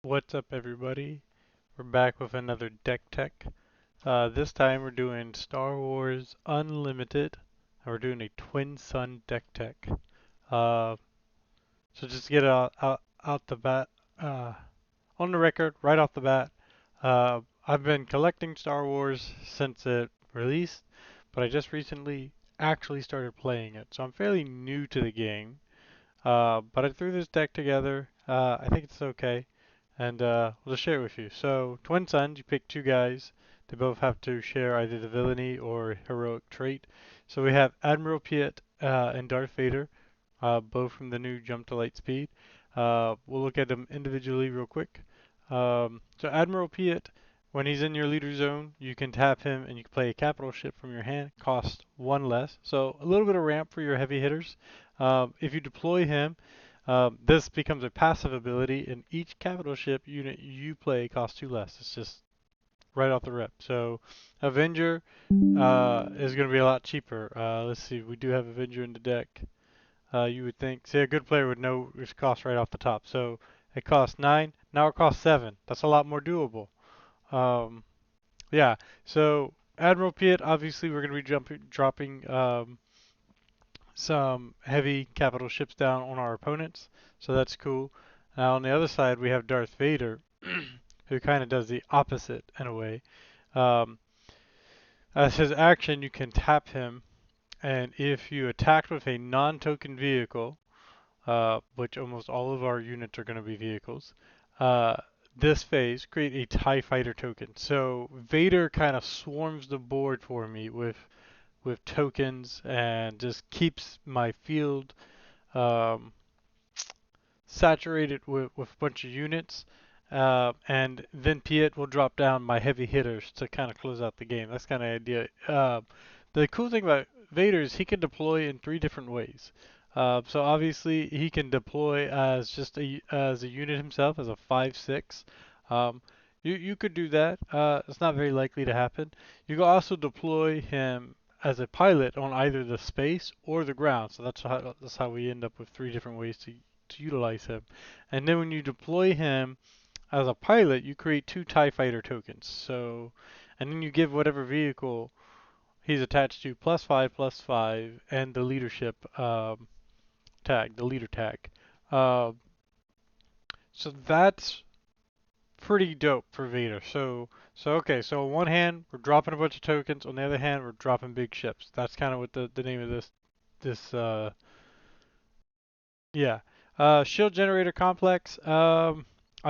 What's up, everybody? We're back with another deck tech. This time we're doing Star Wars Unlimited, and we're doing a Twin Sun deck tech. Uh, so just to get it out the bat, uh, on the record, right off the bat, I've been collecting Star Wars since it released, but I just recently actually started playing it, so I'm fairly new to the game. But I threw this deck together. I think it's okay, and we'll just share it with you. So, Twin Suns, you pick two guys. They both have to share either the villainy or heroic trait. So we have Admiral Piet and Darth Vader, both from the new Jump to Light Speed. We'll look at them individually real quick. So Admiral Piet, when he's in your leader zone, you can tap him and you can play a capital ship from your hand. Cost one less, so a little bit of ramp for your heavy hitters. If you deploy him, this becomes a passive ability, and each capital ship unit you play costs two less. It's just right off the rip. So Avenger is going to be a lot cheaper. Let's see, we do have Avenger in the deck. You would think, say, a good player would know its cost right off the top. So it costs 9, now it costs 7. That's a lot more doable. Um, yeah, so Admiral Piet, obviously, we're going to be dropping some heavy capital ships down on our opponents, so that's cool. Now on the other side we have Darth Vader, who kind of does the opposite in a way. Um, as his action, you can tap him, and if you attack with a non-token vehicle, which almost all of our units are going to be vehicles, uh, this phase create a TIE Fighter token. So Vader kind of swarms the board for me with tokens and just keeps my field um, saturated with a bunch of units. And then Piet will drop down my heavy hitters to kind of close out the game. That's kind of the idea. The cool thing about Vader is he can deploy in three different ways. So obviously he can deploy as just as a unit himself, as a 5/6. Um, you could do that. It's not very likely to happen. You can also deploy him as a pilot on either the space or the ground. So that's how we end up with three different ways to utilize him. And then when you deploy him as a pilot, you create two TIE Fighter tokens. So, and then you give whatever vehicle he's attached to +5/+5 and the leadership tag, the leader tag. Uh, so that's pretty dope for Vader. So okay. So on one hand, we're dropping a bunch of tokens. On the other hand, we're dropping big ships. That's kind of what the name of this yeah. Shield generator complex. I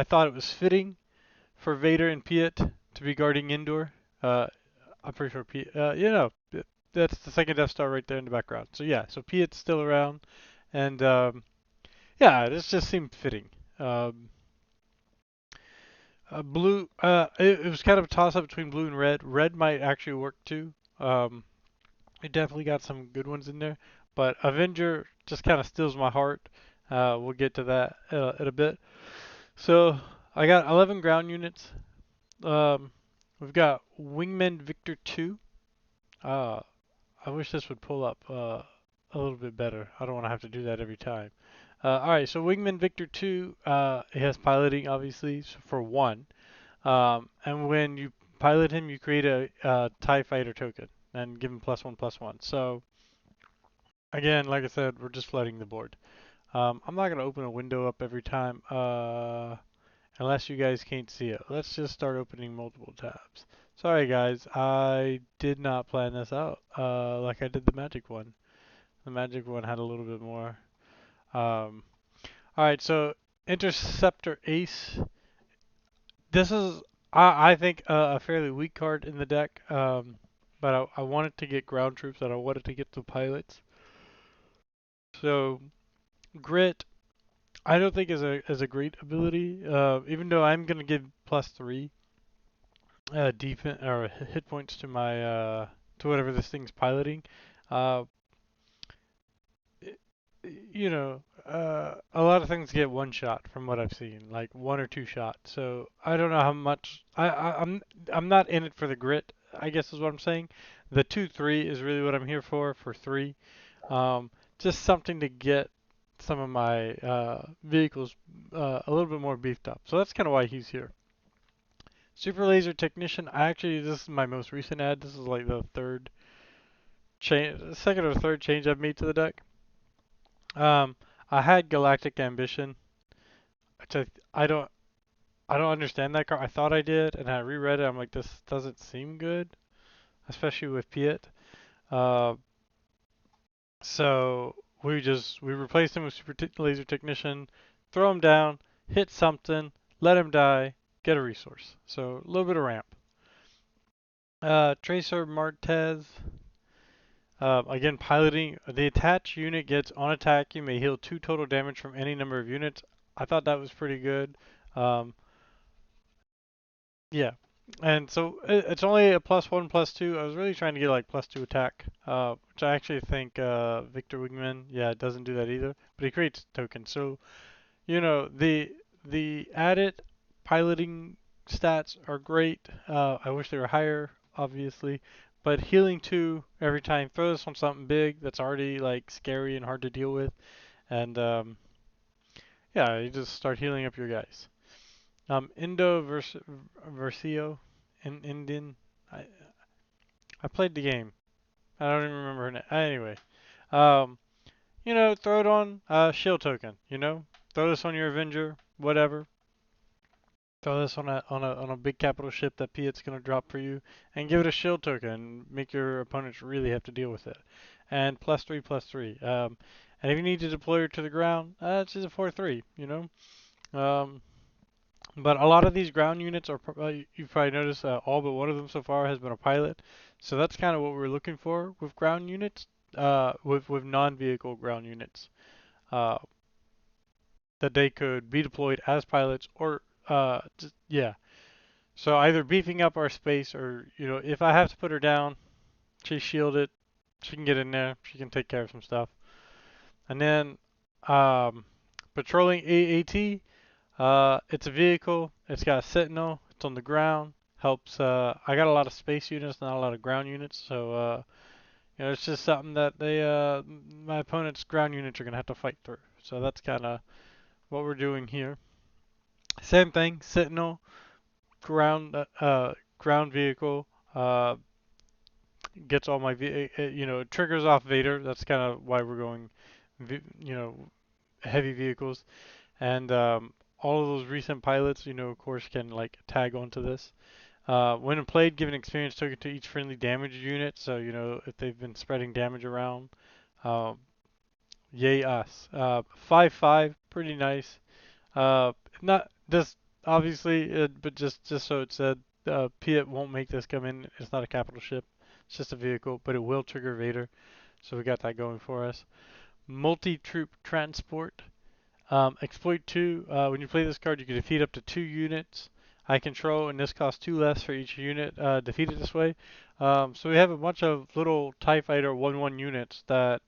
thought it was fitting for Vader and Piet to be guarding Endor. Uh, I'm pretty sure Piet. That's the second Death Star right there in the background. So yeah, so Piet's still around, and yeah, this just seemed fitting. Um, blue. It was kind of a toss up between blue and red. Red might actually work too. Um, it definitely got some good ones in there, but Avenger just kind of steals my heart. We'll get to that in a bit. So I got 11 ground units. Um, we've got Wingman Victor 2. Uh, I wish this would pull up a little bit better. I don't want to have to do that every time. Alright, so Wingman Victor 2, it has piloting, obviously, for 1. And when you pilot him, you create a TIE Fighter token and give him +1/+1. So, again, like I said, we're just flooding the board. I'm not going to open a window up every time. Unless you guys can't see it. Let's just start opening multiple tabs. Sorry guys, I did not plan this out like I did the magic one. The magic one had a little bit more. Alright, so Interceptor Ace. This is, I think, a fairly weak card in the deck, but I wanted to get ground troops and I wanted to get the pilots. So, Grit, I don't think is a great ability, even though I'm going to give +3. Defense or hit points to my to whatever this thing's piloting. Uh, a lot of things get one shot from what I've seen, like one or two shots. So I don't know how much I'm not in it for the grit, I guess is what I'm saying. The 2/3 is really what I'm here for 3. Just something to get some of my vehicles a little bit more beefed up. So that's kind of why he's here. Super Laser Technician. This is my most recent ad. This is like the second or third change I've made to the deck. I had Galactic Ambition, which I don't understand that card. I thought I did, and I reread it. I'm like, this doesn't seem good, especially with Piet. Uh, so we replaced him with Laser Technician, throw him down, hit something, let him die, get a resource. So a little bit of ramp. Tracer Martez. Again, piloting. The attached unit gets on attack. You may heal 2 total damage from any number of units. I thought that was pretty good. Um, yeah. And so it's only a +1, +2. I was really trying to get like +2 attack, which I actually think Victor Wingman, yeah, doesn't do that either. But he creates tokens. So, the added piloting stats are great. I wish they were higher, obviously. But healing 2 every time, throw this on something big that's already like scary and hard to deal with. And yeah, you just start healing up your guys. Indo Versio in Indian. I I played the game. I don't even remember her name. Anyway, um, throw it on shield token. Throw this on your Avenger, whatever. Throw this on a big capital ship that Piet's gonna drop for you, and give it a shield token. And make your opponents really have to deal with it. And +3/+3. And if you need to deploy her to the ground, it's just a 4/3. Um, But a lot of these ground units are, you've probably noticed, all but one of them so far has been a pilot. So that's kind of what we're looking for with ground units, with non-vehicle ground units, uh, that they could be deployed as pilots or, yeah. So either beefing up our space or, if I have to put her down, she's shielded, she can get in there, she can take care of some stuff. And then, patrolling AAT. It's a vehicle. It's got a sentinel. It's on the ground. Helps. I got a lot of space units, not a lot of ground units. So, it's just something that my opponent's ground units are gonna have to fight through. So that's kind of what we're doing here. Same thing. Sentinel, ground vehicle. Uh, Gets all my, triggers off Vader. That's kind of why we're going, you know, heavy vehicles. And all of those recent pilots, of course, can like tag onto this. When played, give an experience token to each friendly damage unit. So if they've been spreading damage around, uh, yay us. 5/5, pretty nice. Not just obviously, but just so it said, Piet won't make this come in. It's not a capital ship. It's just a vehicle, but it will trigger Vader. So we got that going for us. Multi-troop transport. Exploit 2, when you play this card, you can defeat up to 2 units I control, and this costs 2 less for each unit defeated this way. So we have a bunch of little TIE Fighter 1/1 units that,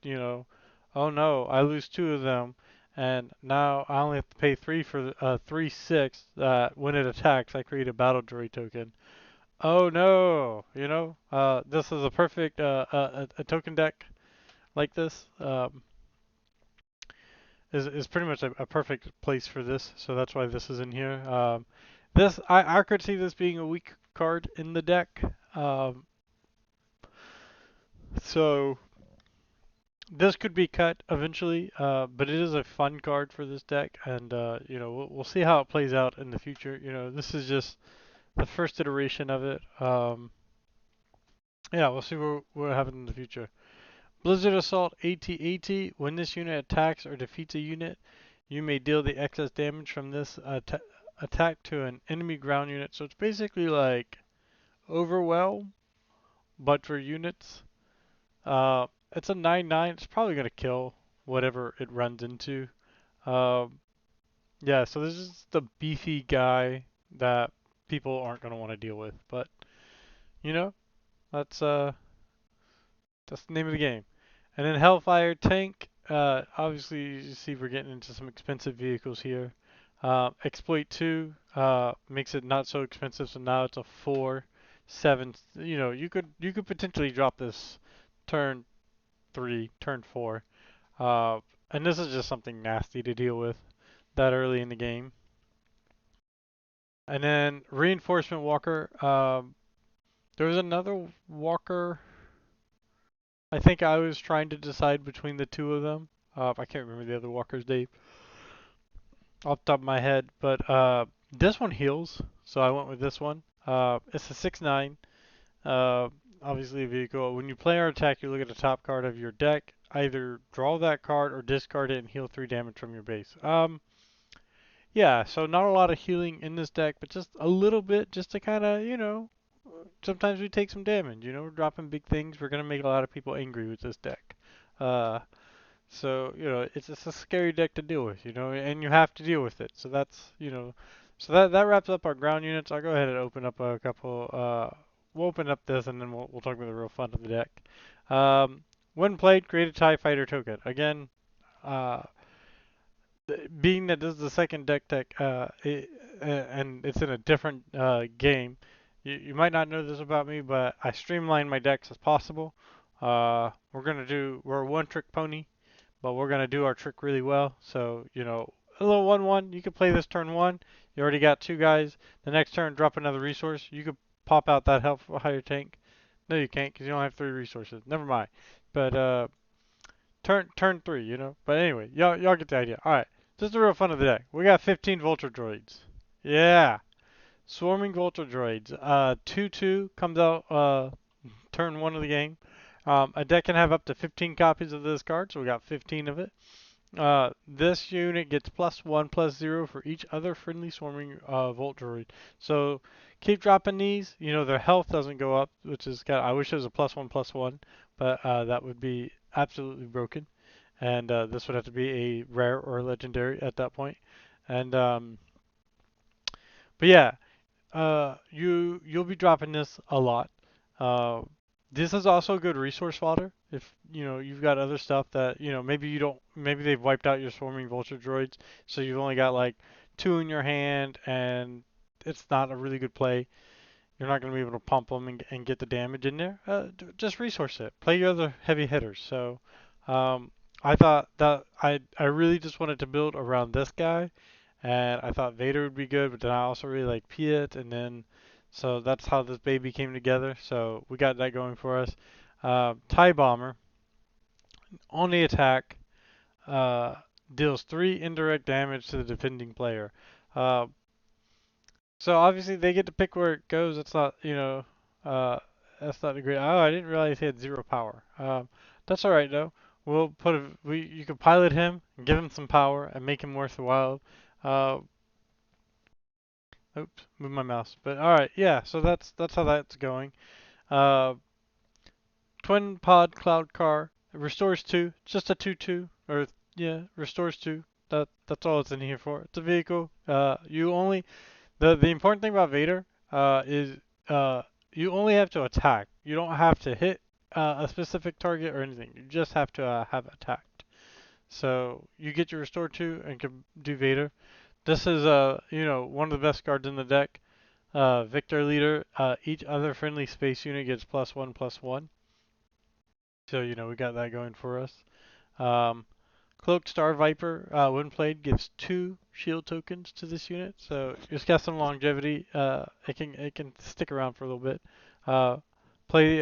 oh no, I lose 2 of them, and now I only have to pay 3 for 3/6 that when it attacks, I create a battle droid token. Oh no, this is a perfect a token deck like this. Is pretty much a perfect place for this, so that's why this is in here. I could see this being a weak card in the deck, so this could be cut eventually, but it is a fun card for this deck, and we'll see how it plays out in the future. This is just the first iteration of it. Yeah, we'll see what happens in the future. Blizzard Assault AT-AT. When this unit attacks or defeats a unit, you may deal the excess damage from this attack to an enemy ground unit. So it's basically like Overwhelm, but for units. It's a 9/9. It's probably going to kill whatever it runs into. Yeah, so this is the beefy guy that people aren't going to want to deal with. But, you know, that's uh, that's the name of the game. And then Hellfire Tank, obviously you see we're getting into some expensive vehicles here. Exploit 2 makes it not so expensive, so now it's a 4/7. You could potentially drop this turn 3, turn 4. And this is just something nasty to deal with that early in the game. And then reinforcement walker. There was another walker. I think I was trying to decide between the two of them. I can't remember the other walker's name off the top of my head, but this one heals, so I went with this one. It's a 6/9. Uh, Obviously a vehicle. When you play or attack, you look at the top card of your deck. Either draw that card or discard it and heal 3 damage from your base. Yeah, so not a lot of healing in this deck, but just a little bit, just to kind of, sometimes we take some damage. We're dropping big things. We're gonna make a lot of people angry with this deck. Uh, so it's a scary deck to deal with, and you have to deal with it. So so that wraps up our ground units. I'll go ahead and open up a couple. We'll open up this, and then we'll talk about the real fun of the deck. When played, create a TIE Fighter token. Again, uh, being that this is the second deck tech, and it's in a different game, you might not know this about me, but I streamline my decks as possible. We're a one-trick pony, but we're gonna do our trick really well. So a little 1/1. You could play this turn one. You already got 2 guys. The next turn, drop another resource. You could pop out that health higher tank. No, you can't because you don't have 3 resources. Never mind. But turn three, But anyway, y'all get the idea. All right, this is the real fun of the deck. We got 15 Vulture Droids. Yeah, swarming Vulture Droids. 2/2 comes out turn one of the game. A deck can have up to 15 copies of this card, so we got 15 of it. This unit gets +1/+0 for each other friendly swarming Volt Droid. So keep dropping these. Their health doesn't go up, which is kind of, I wish it was a +1/+1, but that would be absolutely broken. And this would have to be a rare or a legendary at that point. And but yeah, you'll be dropping this a lot. Uh, this is also a good resource fodder if you've got other stuff that maybe you don't, maybe they've wiped out your swarming vulture droids, so you've only got like 2 in your hand and it's not a really good play. You're not going to be able to pump them and get the damage in there. Just resource it. Play your other heavy hitters. So I thought that I really just wanted to build around this guy, and I thought Vader would be good, but then I also really like Piet, and then so that's how this baby came together. So we got that going for us. TIE Bomber on the attack uh, deals 3 indirect damage to the defending player. Uh, so obviously they get to pick where it goes. It's not, uh, that's not a great. Oh, I didn't realize he had 0 power. That's all right though. We'll put you can pilot him, and give him some power, and make him worthwhile. Uh, Oops, move my mouse. But all right, yeah. So that's how that's going. Uh, Twin pod cloud car restores 2. Just a 2/2, or yeah, restores 2. That's all it's in here for. It's a vehicle. You only the important thing about Vader is you only have to attack. You don't have to hit a specific target or anything. You just have to have attacked. So you get your restore 2 and can do Vader. This is one of the best cards in the deck. Victor Leader. Each other friendly space unit gets +1/+1. So we got that going for us. Um, Cloaked Star Viper, when played, gives 2 shield tokens to this unit, so it's got some longevity. It can stick around for a little bit. Uh, play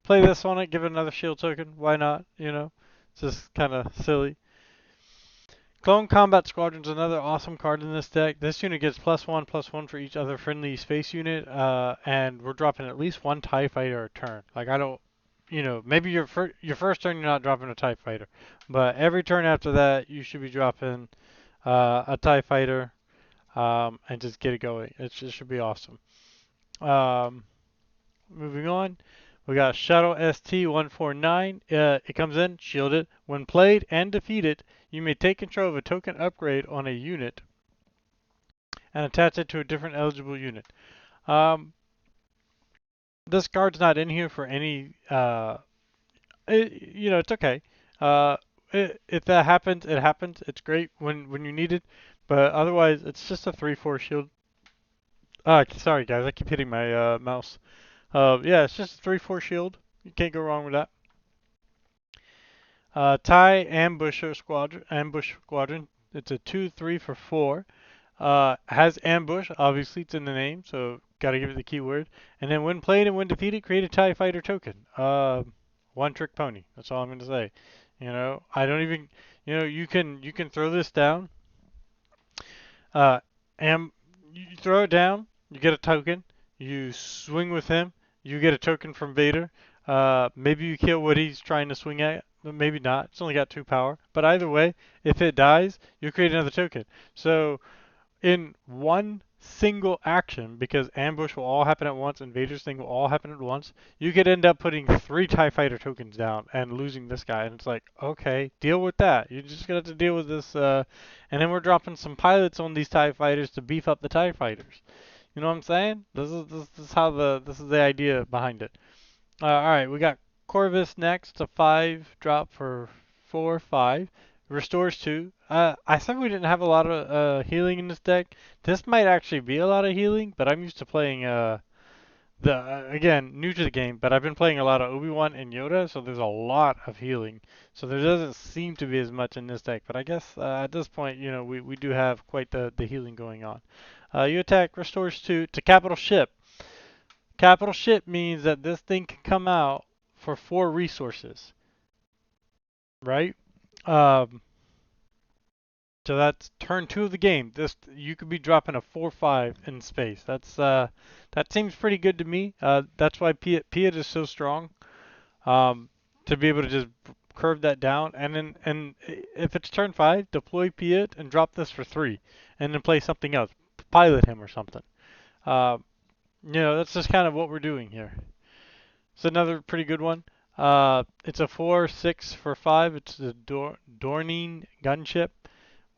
play this on it, give it another shield token. Why not? It's just kind of silly. Clone Combat Squadron's another awesome card in this deck. This unit gets +1/+1 for each other friendly space unit, and we're dropping at least 1 TIE Fighter a turn. Like I don't, maybe your first turn you're not dropping a TIE Fighter, but every turn after that you should be dropping a TIE Fighter, and just get it going. It should be awesome. Um, Moving on, we got Shuttle ST-149. It comes in shielded. When played and defeated, you may take control of a token upgrade on a unit and attach it to a different eligible unit. This card's not in here for any. It's okay. If that happens, it happens. It's great when you need it, but otherwise, it's just a 3/4 shield. Sorry guys, I keep hitting my mouse. Yeah, it's just a 3/4 shield. You can't go wrong with that. Thai ambush squadron. It's a 2/3 for 4. Has ambush, obviously it's in the name, so gotta give it the keyword. And then when played and when defeated, create a TIE fighter token. One trick pony. That's all I'm gonna say. I don't even, you can throw this down. Uh, and you throw it down, you get a token. You swing with him, you get a token from Vader. Maybe you kill what he's trying to swing at, but maybe not. It's only got 2 power. But either way, if it dies, you create another token. So in one single action, because ambush will all happen at once and Vader's thing will all happen at once, you could end up putting 3 TIE fighter tokens down and losing this guy. And it's like, okay, deal with that. You're just gonna have to deal with this. And then we're dropping some pilots on these TIE fighters to beef up the TIE fighters. You know what I'm saying? This is the idea behind it. All right, we got Corvus next. A 5 drop for 4/5. Restores 2. I said we didn't have a lot of healing in this deck. This might actually be a lot of healing, but I'm used to playing again, new to the game, but I've been playing a lot of Obi-Wan and Yoda, so there's a lot of healing. So there doesn't seem to be as much in this deck, but I guess at this point, we do have quite the healing going on. You attack, restores 2 to capital ship. Capital ship means that this thing can come out for 4 resources, right? Um, so that's turn 2 of the game. This you could be dropping a 4/5 in space. That seems pretty good to me. That's why Piet is so strong. Um, to be able to just curve that down, and if it's turn 5, deploy Piet and drop this for 3, and then play something else, pilot him or something. Uh, that's just kind of what we're doing here. It's another pretty good one. It's a 4/6 for 5. It's the Dornine gunship.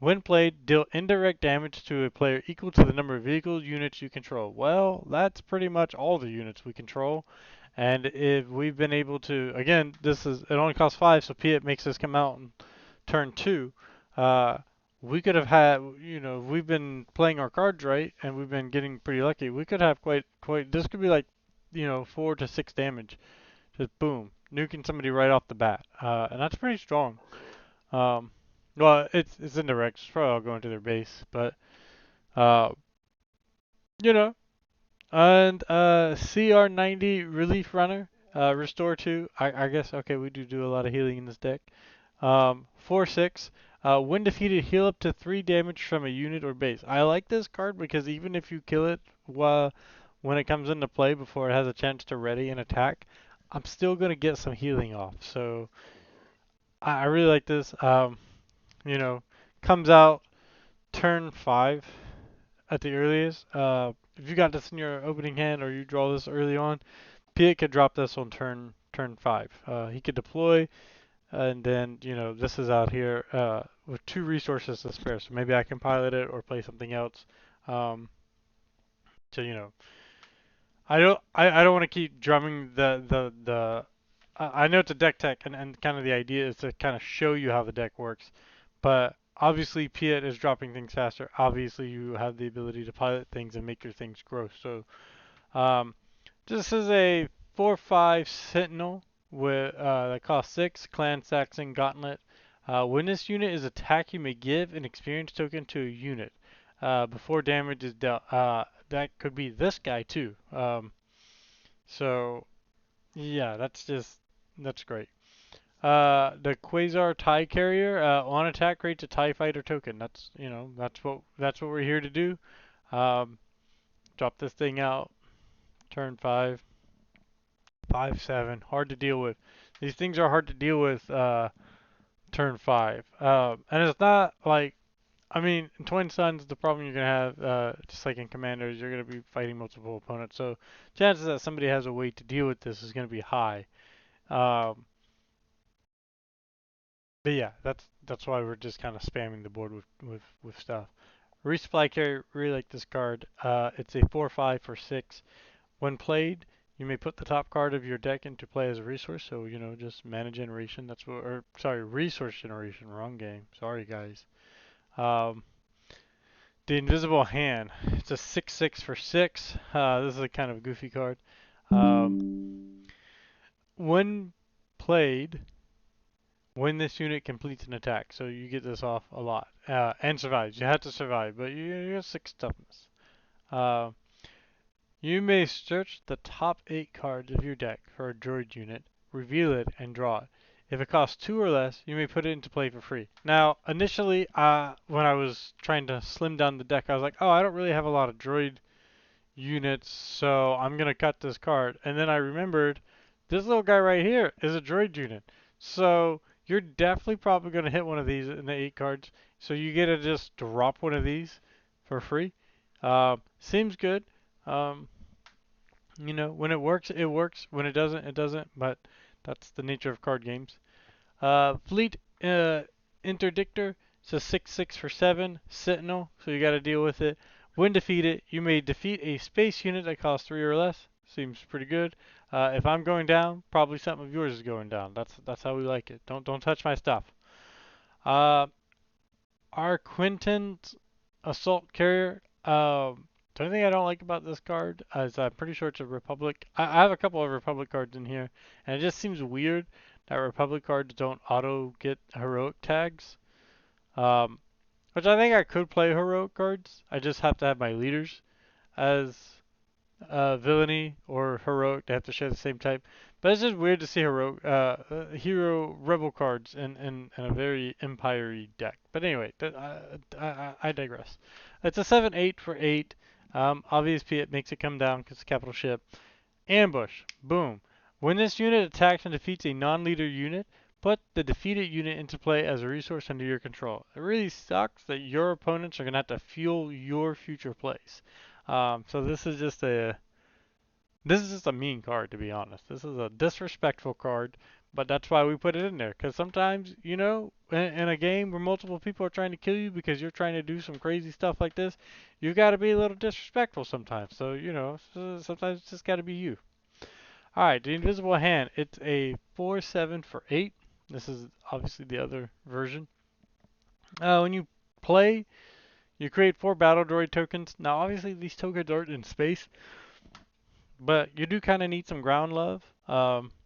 When played, deal indirect damage to a player equal to the number of vehicle units you control. Well, that's pretty much all the units we control. And if we've been able to, again, it only costs 5, so Piet makes this come out in turn 2. We could have had, if we've been playing our cards right and we've been getting pretty lucky, we could have quite, this could be like, 4 to 6 damage. Just boom, nuking somebody right off the bat. And that's pretty strong. Um, well, it's indirect. It's probably all going to their base, but uh, you know. And CR90 relief runner, restore 2. I guess okay, we do a lot of healing in this deck. 4/6. When defeated, heal up to 3 damage from a unit or base. I like this card because even if you kill it when it comes into play before it has a chance to ready and attack, I'm still gonna get some healing off. So I really like this. You know, comes out turn 5 at the earliest. If you got this in your opening hand or you draw this early on, Piet could drop this on turn 5. He could deploy, and then this is out here with 2 resources to spare. So maybe I can pilot it or play something else. Um, so I don't want to keep drumming the. I know it's a deck tech, and kind of the idea is to kind of show you how the deck works. But obviously, Piet is dropping things faster. Obviously, you have the ability to pilot things and make your things grow. So, um, this is a 4/5 Sentinel with that costs 6 Clan Saxon Gauntlet. When this unit is attacked, you may give an experience token to a unit before damage is dealt. That could be this guy too. So yeah, that's great. The Quasar TIE Carrier on attack creates a TIE Fighter token. That's what we're here to do. Um, drop this thing out. Turn 5, 5/7. Hard to deal with. These things are hard to deal with. Turn 5. And it's not like in Twin Suns, the problem you're gonna have, just like in Commanders, you're gonna be fighting multiple opponents. So chances that somebody has a way to deal with this is gonna be high. Um, But yeah, that's why we're just kind of spamming the board with stuff. Resupply carrier, really like this card. It's a 4/5 for 6. When played, you may put the top card of your deck into play as a resource. So just mana generation. Resource generation. Wrong game. Sorry guys. Um, the invisible hand. It's a 6/6 for 6. This is a kind of goofy card. When played, when this unit completes an attack. So you get this off a lot. And survives. You have to survive, but you have 6 toughness. Uh, you may search the top 8 cards of your deck for a droid unit, reveal it, and draw it. If it costs 2 or less, you may put it into play for free. Now, initially, when I was trying to slim down the deck, I was like, oh, I don't really have a lot of droid units, so I'm going to cut this card. And then I remembered this little guy right here is a droid unit. So you're definitely probably going to hit one of these in the 8 cards. So you get to just drop one of these for free. Seems good. Um, when it works, it works. When it doesn't, it doesn't. But that's the nature of card games. Fleet Interdictor. It's a 6/6 for 7. Sentinel, so you got to deal with it. When defeated, you may defeat a space unit that costs 3 or less. Seems pretty good. If I'm going down, probably something of yours is going down. That's how we like it. Don't touch my stuff. Uh, our Quinton's Assault Carrier. The only thing I don't like about this card is I'm pretty sure it's a Republic. I have a couple of Republic cards in here, and it just seems weird that Republic cards don't auto get heroic tags. Um, which I think I could play heroic cards. I just have to have my leaders as villainy or heroic. They have to share the same type. But it's just weird to see hero rebel cards in a very empire-y deck. But anyway, I digress. It's a 7/8 for 8. Obviously, it makes it come down because it's a capital ship. Ambush. Boom. When this unit attacks and defeats a non-leader unit, put the defeated unit into play as a resource under your control. It really sucks that your opponents are going to have to fuel your future plays. So this is just a mean card, to be honest. This is a disrespectful card, but that's why we put it in there. Because sometimes, in a game where multiple people are trying to kill you because you're trying to do some crazy stuff like this, you got to be a little disrespectful sometimes. So, sometimes it's just got to be you. Alright, the Invisible Hand. It's a 4/7 for 8. This is obviously the other version. When you play, you create 4 Battle Droid tokens. Now, obviously, these tokens aren't in space, but you do kind of need some ground love.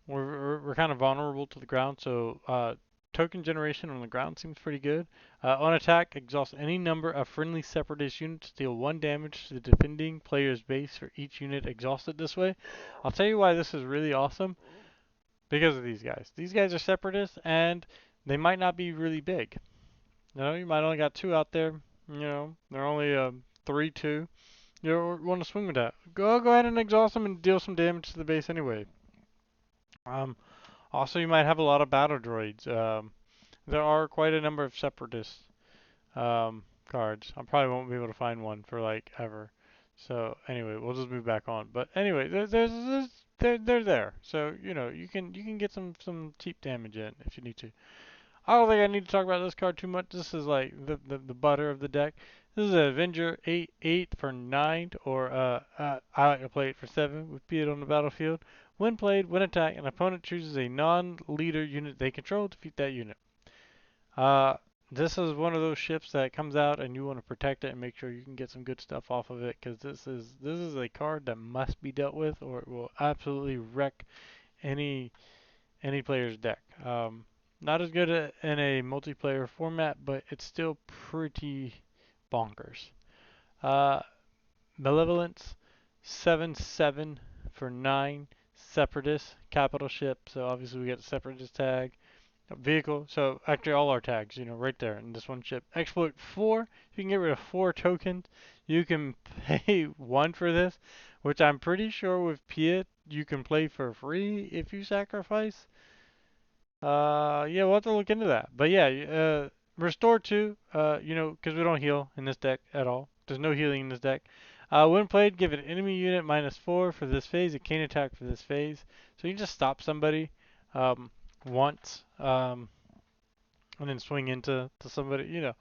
We're kind of vulnerable to the ground, so token generation on the ground seems pretty good. On attack, exhaust any number of friendly separatist units, deal 1 damage to the defending player's base for each unit exhausted this way. I'll tell you why this is really awesome. Because of these guys. These guys are separatists, and they might not be really big. You might only got 2 out there. They're only 3/2. You want to swing with that. Go ahead and exhaust them and deal some damage to the base anyway. Also, you might have a lot of battle droids. There are quite a number of separatist cards. I probably won't be able to find one for like ever. So anyway, we'll just move back on. But anyway, they're there. So you can get some cheap damage in if you need to. I don't think I need to talk about this card too much. This is like the butter of the deck. This is an Avenger 8/8 for 9, or I like to play it for 7 with Beat on the battlefield. When played, when attacked, an opponent chooses a non-leader unit they control, defeat that unit. This is one of those ships that comes out and you want to protect it and make sure you can get some good stuff off of it, because this is a card that must be dealt with or it will absolutely wreck any player's deck. Not as good in a multiplayer format, but it's still pretty bonkers. Uh, Malevolence, 7/7 for 9. Separatist, capital ship, so obviously we get the Separatist tag. Vehicle, so actually all our tags, right there in this one ship. Exploit 4, you can get rid of 4 tokens. You can pay 1 for this, which I'm pretty sure with Piet you can play for free if you sacrifice. Yeah, we'll have to look into that. But yeah, restore 2, because we don't heal in this deck at all. There's no healing in this deck. When played, give an enemy unit -4 for this phase. It can't attack for this phase. So you can just stop somebody once, and then swing into somebody.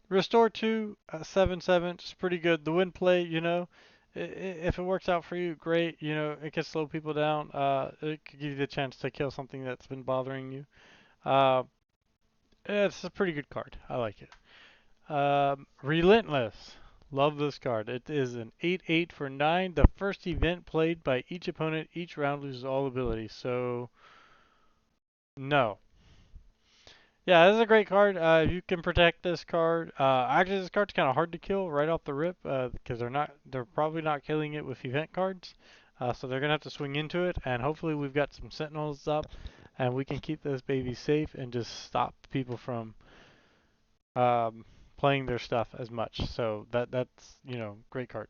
Restore 2, 7/7, it's pretty good. The win play, if it works out for you, great. It can slow people down. It could give you the chance to kill something that's been bothering you. It's a pretty good card. I like it. Relentless. Love this card. It is an 8/8 for 9. The first event played by each opponent each round loses all abilities. So, no. Yeah, this is a great card. You can protect this card. Actually, this card's kind of hard to kill right off the rip because they're probably not killing it with event cards. So they're gonna have to swing into it, and hopefully we've got some sentinels up, and we can keep this baby safe and just stop people from um, playing their stuff as much. So that's great card.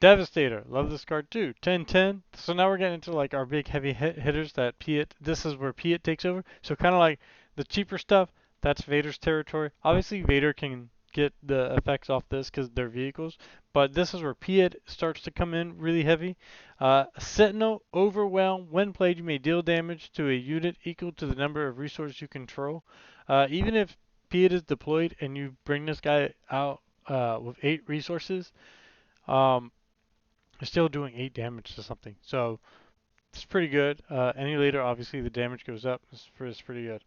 Devastator, love this card too. 10/10. So now we're getting into like our big heavy hitters that Piet. This is where Piet takes over. So kind of like the cheaper stuff. That's Vader's territory. Obviously, Vader can get the effects off this because they're vehicles, but this is where Piet starts to come in really heavy. Sentinel, Overwhelm. When played, you may deal damage to a unit equal to the number of resources you control. Even if Piet is deployed and you bring this guy out with 8 resources. Um, Still doing 8 damage to something. So it's pretty good. Any later, obviously, the damage goes up. It's pretty good.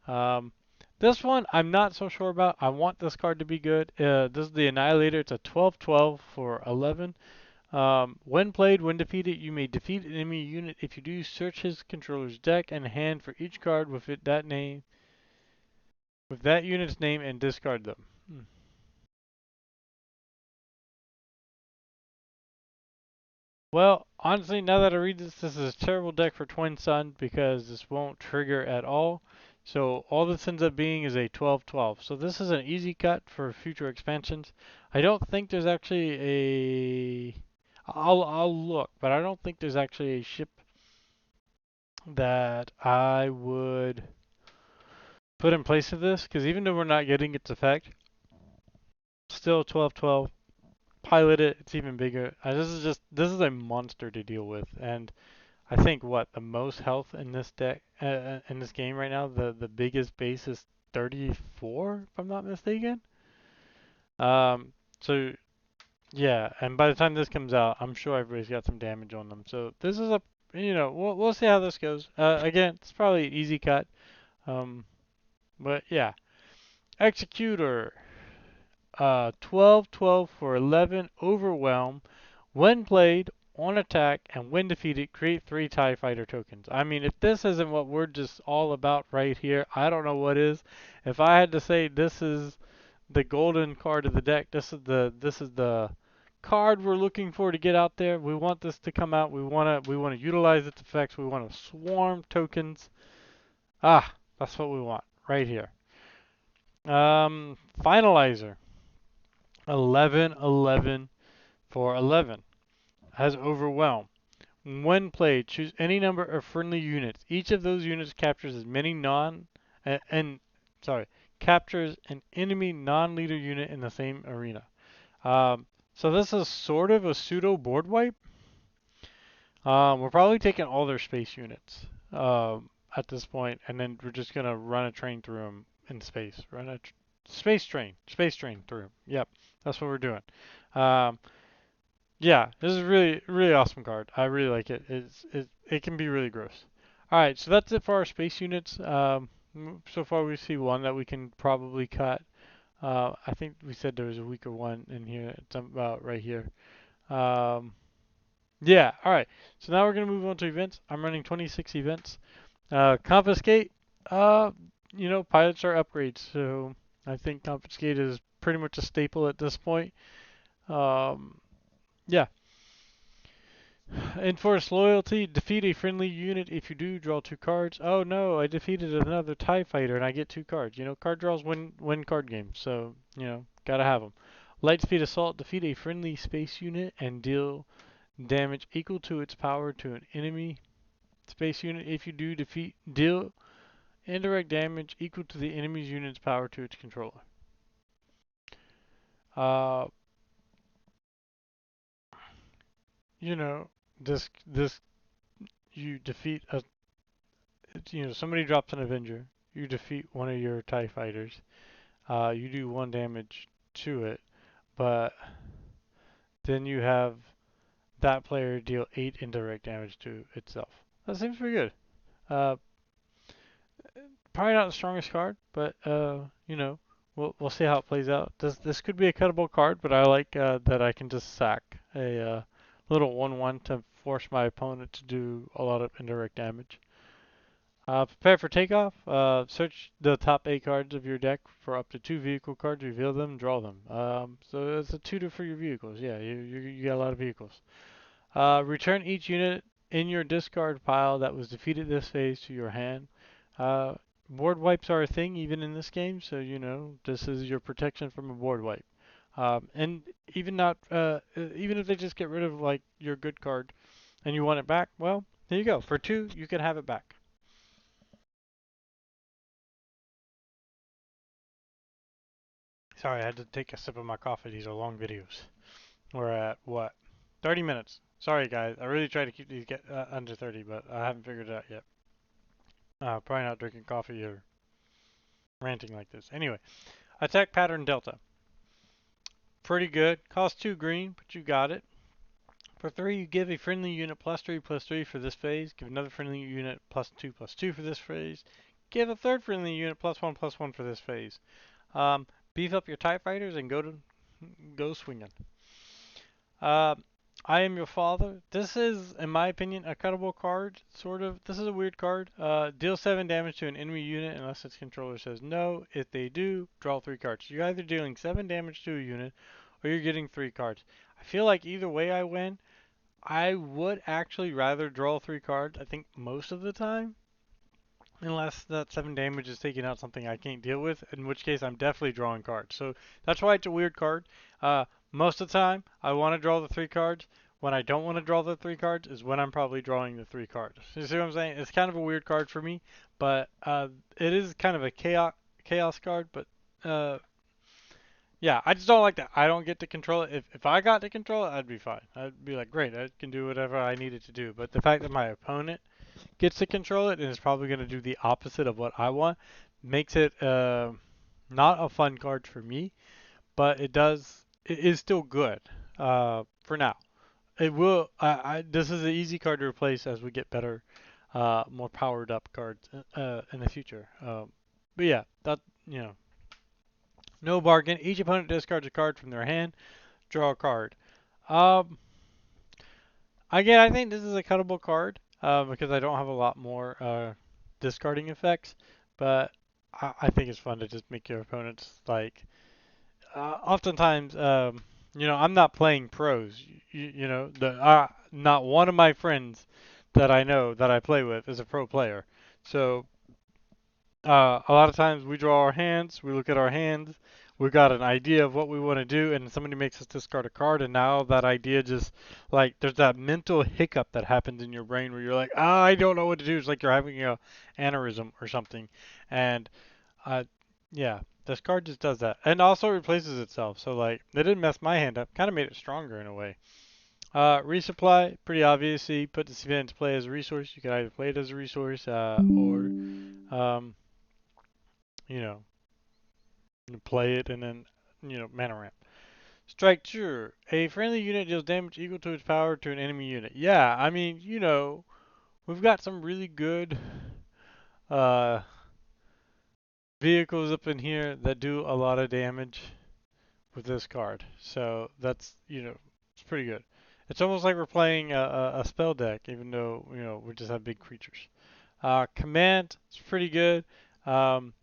Um, this one, I'm not so sure about. I want this card to be good. This is the Annihilator. It's a 12/12 for 11. When played, when defeated, you may defeat an enemy unit. If you do, search his controller's deck and hand for each card with that unit's name, and discard them. Well, honestly, now that I read this, this is a terrible deck for Twin Sun because this won't trigger at all. So all this ends up being is a 12/12. So this is an easy cut for future expansions. I don't think there's actually a... I'll look, but I don't think there's actually a ship that I would put in place of this because even though we're not getting its effect, still 12/12. Pilot it, it's even bigger. This is a monster to deal with, and I think what the most health in this deck in this game right now, the biggest base is 34, if I'm not mistaken. Um, so yeah, and by the time this comes out, I'm sure everybody's got some damage on them. So this is we'll see how this goes. Again, it's probably an easy cut. But yeah, Executor, 12/12 for 11, Overwhelm. When played, on attack, and when defeated, create 3 TIE Fighter tokens. I mean, if this isn't what we're just all about right here, I don't know what is. If I had to say this is the golden card of the deck, this is the card we're looking for to get out there. We want this to come out. We wanna utilize its effects. We want to swarm tokens. Ah, that's what we want right here. Finalizer, 11/11 for 11 has Overwhelm. When played, choose any number of friendly units. Each of those units captures as many non and sorry, captures an enemy non-leader unit in the same arena. So this is sort of a pseudo board wipe. We're probably taking all their space units at this point, and then we're just gonna run a train through them in space. Run a space train through 'em. Yep, that's what we're doing. Um, Yeah, this is really really awesome card. I really like it. It can be really gross. All right, so that's it for our space units. So far we see one that we can probably cut. I think we said there was a weaker one in here. It's about right here. Um, yeah. All right. So now we're gonna move on to events. I'm running 26 events. Confiscate. Uh, pilots are upgrades, so I think confiscate is pretty much a staple at this point. Um, yeah. Enforce loyalty. Defeat a friendly unit. If you do, draw 2 cards. Oh no, I defeated another TIE fighter and I get 2 cards. Card draws win card games, so gotta have them. Lightspeed assault. Defeat a friendly space unit and deal damage equal to its power to an enemy space unit. If you do, deal indirect damage equal to the enemy's unit's power to its controller. Uh, you know, this you defeat a somebody drops an Avenger. You defeat one of your TIE fighters. You do 1 damage to it, but then you have that player deal 8 indirect damage to itself. That seems pretty good. Uh, Probably not the strongest card, but we'll see how it plays out. This could be a cuttable card, but I like that I can just sack a little 1/1 to force my opponent to do a lot of indirect damage. Prepare for takeoff. Search the top 8 cards of your deck for up to 2 vehicle cards. Reveal them, draw them. So it's a tutor for your vehicles. Yeah, you got a lot of vehicles. Return each unit in your discard pile that was defeated this phase to your hand. Uh, Board wipes are a thing even in this game, so you know this is your protection from a board wipe. And even not, even if they just get rid of like your good card and you want it back, well, there you go. For 2, you can have it back. Sorry, I had to take a sip of my coffee. These are long videos. We're at what? 30 minutes. Sorry, guys. I really try to keep these get under 30, but I haven't figured it out yet. Probably not drinking coffee or ranting like this. Anyway, attack pattern delta. Pretty good. Cost 2 green, but you got it. For 3, you give a friendly unit +3/+3 for this phase. Give another friendly unit +2/+2 for this phase. Give a third friendly unit +1/+1 for this phase. Beef up your TIE fighters and go swinging. Uh, I am your father. This is, in my opinion, a cuttable card, sort of. This is a weird card. Deal 7 damage to an enemy unit unless its controller says no. If they do, draw 3 cards. You're either dealing 7 damage to a unit or you're getting 3 cards. I feel like either way I win. I would actually rather draw 3 cards, I think, most of the time. Unless that 7 damage is taking out something I can't deal with, in which case I'm definitely drawing cards. So that's why it's a weird card. Most of the time, I want to draw the 3 cards. When I don't want to draw the 3 cards is when I'm probably drawing the 3 cards. You see what I'm saying? It's kind of a weird card for me, but it is kind of a chaos card. But yeah, I just don't like that. I don't get to control it. If I got to control it, I'd be fine. I'd be like, great, I can do whatever I needed to do. But the fact that my opponent gets to control it and is probably going to do the opposite of what I want makes it not a fun card for me, but it is still good for now. It will. This is an easy card to replace as we get better, more powered up cards in the future. But yeah, that you know, no bargain. Each opponent discards a card from their hand. Draw a card. Um, Again, I think this is a cuttable card because I don't have a lot more discarding effects, but I think it's fun to just make your opponents like. Oftentimes, I'm not playing pros. Not one of my friends that I know that I play with is a pro player. So a lot of times we draw our hands, we look at our hands, we got an idea of what we want to do, and somebody makes us discard a card, and now that idea just like there's that mental hiccup that happens in your brain where you're like, I don't know what to do. It's like you're having a aneurysm or something, and uh, yeah, this card just does that, and also replaces itself. So like, it didn't mess my hand up, kind of made it stronger in a way. Resupply, pretty obviously, put this event into play as a resource. You can either play it as a resource or um, you know, play it and then, mana ramp. Strike true. A friendly unit deals damage equal to its power to an enemy unit. Yeah, I mean, we've got some really good uh, vehicles up in here that do a lot of damage with this card. So that's, it's pretty good. It's almost like we're playing a spell deck, even though, we just have big creatures. Command is pretty good.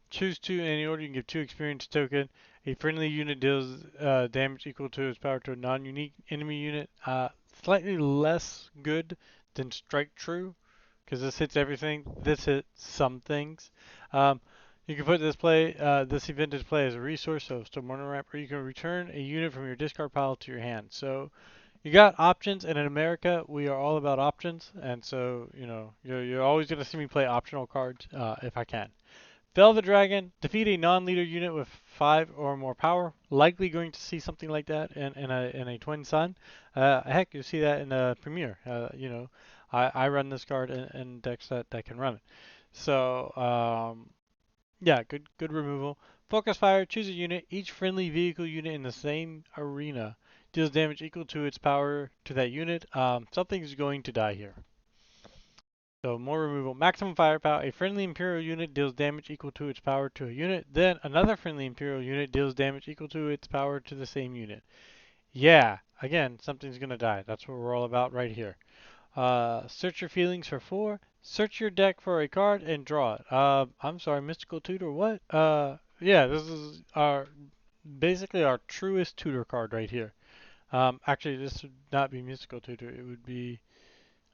Choose 2 in any order. You can give 2 experience token. A friendly unit deals damage equal to its power to a non-unique enemy unit. Slightly less good than Strike True, because this hits everything. This hits some things. You can put this event into play as a resource, so still Morning Ramp, or you can return a unit from your discard pile to your hand. So you got options, and in America, we are all about options, and so, you're always going to see me play optional cards if I can. Fell the Dragon, defeat a non-leader unit with 5 or more power. Likely going to see something like that in a Twin Sun. Heck, you'll see that in a Premier. I run this card in decks that can run it. So, yeah, good removal. Focus Fire, choose a unit. Each friendly vehicle unit in the same arena deals damage equal to its power to that unit. Something's going to die here. So more removal. Maximum firepower. A friendly Imperial unit deals damage equal to its power to a unit. Then another friendly Imperial unit deals damage equal to its power to the same unit. Yeah, again, something's going to die. That's what we're all about right here. Search your feelings for 4. Search your deck for a card and draw it. I'm sorry, Mystical Tutor, what? Yeah, this is our basically our truest tutor card right here. Actually, this would not be Mystical Tutor, it would be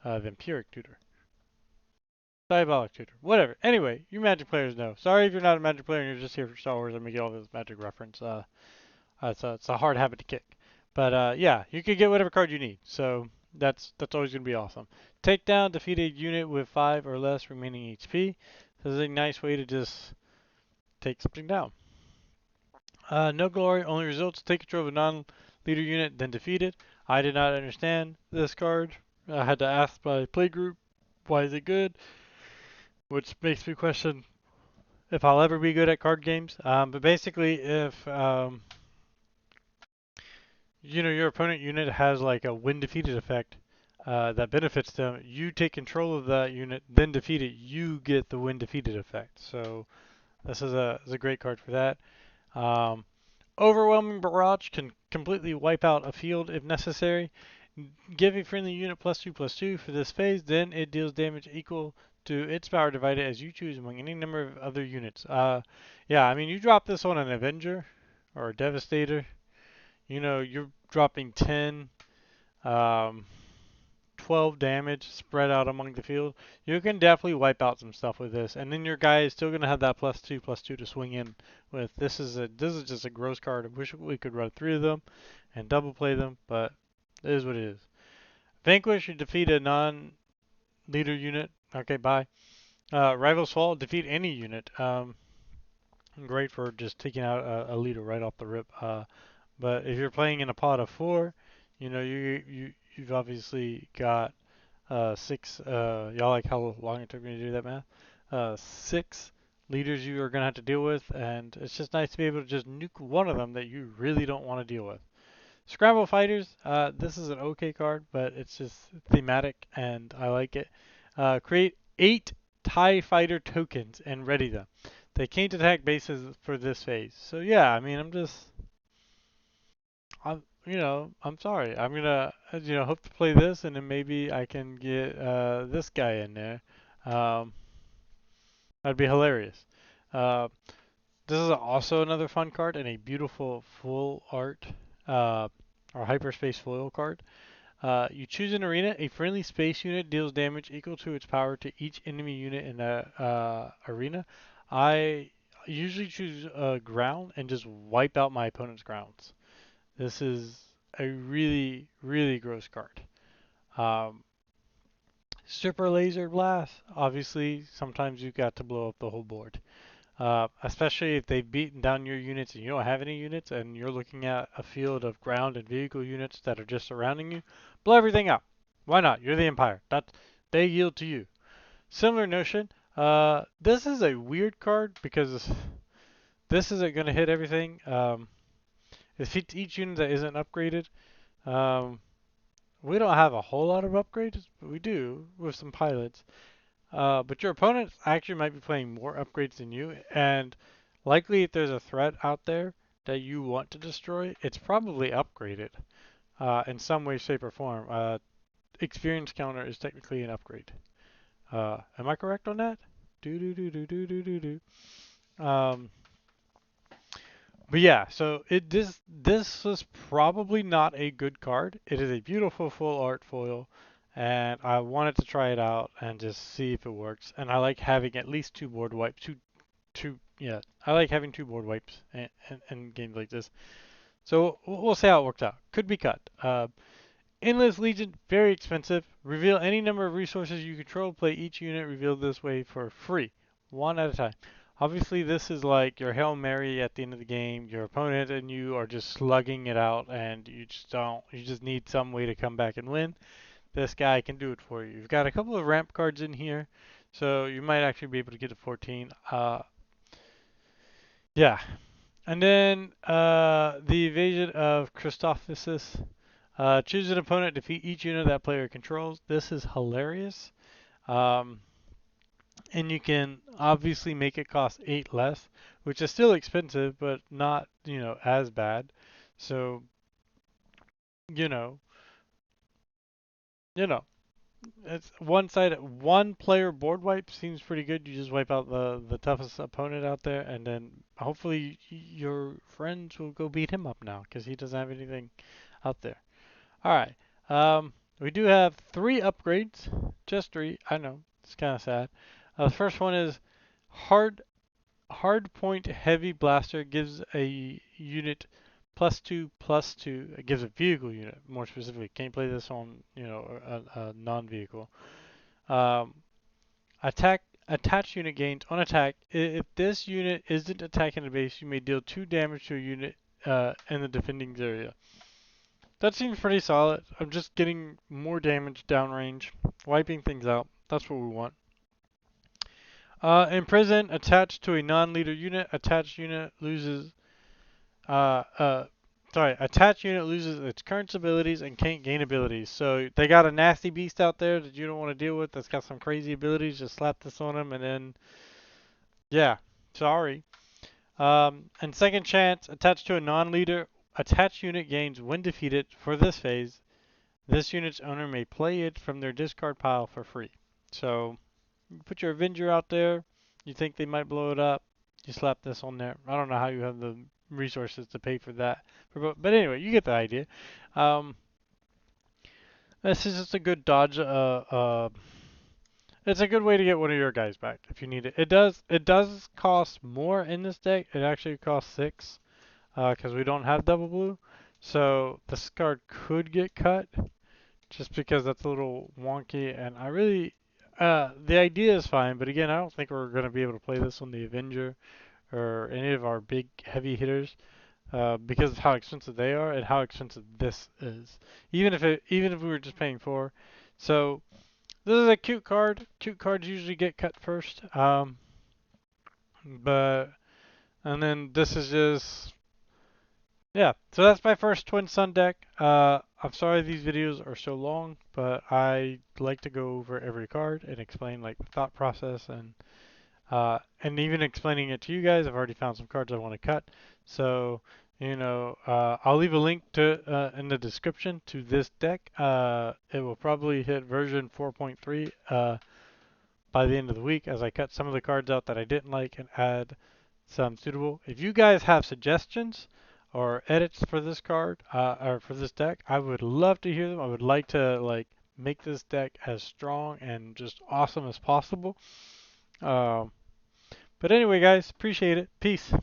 the Empiric Tutor. Diabolic Tutor, whatever. Anyway, you Magic players know. Sorry if you're not a Magic player and you're just here for Star Wars and making all this Magic reference. It's a hard habit to kick. But yeah, you can get whatever card you need. So that's always going to be awesome. Take down, defeat a unit with 5 or less remaining HP. This is a nice way to just take something down. No glory, only results. Take control of a non-leader unit, then defeat it. I did not understand this card. I had to ask my playgroup, why is it good? Which makes me question if I'll ever be good at card games. But basically, if your opponent unit has like a when defeated effect that benefits them, you take control of that unit, then defeat it, you get the when defeated effect. So this is a great card for that. Um, Overwhelming Barrage can completely wipe out a field if necessary. Give a friendly unit +2/+2 for this phase, then it deals damage equal to its power divided as you choose among any number of other units. Yeah, I mean, you drop this on an Avenger or a Devastator, you're dropping 10, um, 12 damage spread out among the field. You can definitely wipe out some stuff with this, and then your guy is still gonna have that +2/+2 to swing in with. This is just a gross card. I wish we could run 3 of them and double play them, but it is what it is. Vanquish, you defeat a non-leader unit. Okay, bye. Rival's Fall, defeat any unit. Great for just taking out a leader right off the rip. But if you're playing in a pot of 4, you've obviously got 6. Y'all like how long it took me to do that math? 6 leaders you are gonna have to deal with, and it's just nice to be able to just nuke one of them that you really don't want to deal with. Scramble Fighters. This is an okay card, but it's just thematic, and I like it. Create 8 TIE Fighter tokens and ready them. They can't attack bases for this phase. So yeah, I mean, I'm sorry. I'm gonna, hope to play this, and then maybe I can get this guy in there. Um, that'd be hilarious. Uh, this is also another fun card and a beautiful full art or hyperspace foil card. You choose an arena. A friendly space unit deals damage equal to its power to each enemy unit in the arena. I usually choose ground and just wipe out my opponent's grounds. This is a really, really gross card. Um, Super Laser Blast. Obviously, sometimes you've got to blow up the whole board. Especially if they've beaten down your units and you don't have any units and you're looking at a field of ground and vehicle units that are just surrounding you, blow everything up. Why not? You're the Empire. They yield to you. Similar notion. This is a weird card because this isn't going to hit everything. If each unit that isn't upgraded, um, we don't have a whole lot of upgrades, but we do with some pilots. But your opponent actually might be playing more upgrades than you, and likely if there's a threat out there that you want to destroy, it's probably upgraded in some way, shape, or form. Experience counter is technically an upgrade. Am I correct on that? Do do do do do do do do. But yeah, so this was probably not a good card. It is a beautiful full art foil, and I wanted to try it out and just see if it works. And I like having at least 2 board wipes. Yeah, I like having 2 board wipes in games like this. So we'll see how it works out. Could be cut. Endless Legion, very expensive. Reveal any number of resources you control. Play each unit revealed this way for free, 1 at a time. Obviously, this is like your Hail Mary at the end of the game. Your opponent and you are just slugging it out, and you just need some way to come back and win. This guy can do it for you. You've got a couple of ramp cards in here, so you might actually be able to get to 14. Yeah. And then the Evasion of Christophesis. Choose an opponent, defeat each unit that player controls. This is hilarious. Um, and you can obviously make it cost 8 less, which is still expensive, but not, as bad. So, you know, you know. It's one player board wipe seems pretty good. You just wipe out the toughest opponent out there, and then hopefully your friends will go beat him up now because he doesn't have anything out there. All right. We do have 3 upgrades, just 3. I know it's kind of sad. The first one is hard hard point heavy blaster gives a unit +2/+2. It gives a vehicle unit more specifically. Can't play this on a non-vehicle. Um, attack attached unit gains on attack. If this unit isn't attacking the base, you may deal 2 damage to a unit in the defending area. That seems pretty solid. I'm just getting more damage downrange, wiping things out. That's what we want. Imprison attached to a non-leader unit. Uh, uh, Attached unit loses its current abilities and can't gain abilities. So they got a nasty beast out there that you don't want to deal with. That's got some crazy abilities. Just slap this on them, and then yeah, sorry. And second chance attached to a non-leader. Attached unit gains when defeated for this phase. This unit's owner may play it from their discard pile for free. So you put your Avenger out there. You think they might blow it up. You slap this on there. I don't know how you have the resources to pay for that. But anyway, you get the idea. Um, this is just a good dodge. It's a good way to get one of your guys back if you need it. It does cost more in this deck. It actually costs 6 because we don't have double blue. So this card could get cut just because that's a little wonky. And I really, the idea is fine, but again, I don't think we're going to be able to play this on the Avenger or any of our big heavy hitters because of how expensive they are and how expensive this is. Even if we were just paying 4. So this is a cute card. Cute cards usually get cut first. But and then this is just yeah. So that's my first Twin Sun deck. I'm sorry these videos are so long, but I like to go over every card and explain like the thought process and even explaining it to you guys. I've already found some cards I want to cut. So I'll leave a link to in the description to this deck. It will probably hit version 4.3 by the end of the week as I cut some of the cards out that I didn't like and add some suitable. If you guys have suggestions or edits for this card or for this deck, I would love to hear them. I would like to make this deck as strong and just awesome as possible. Um, but anyway, guys, appreciate it. Peace.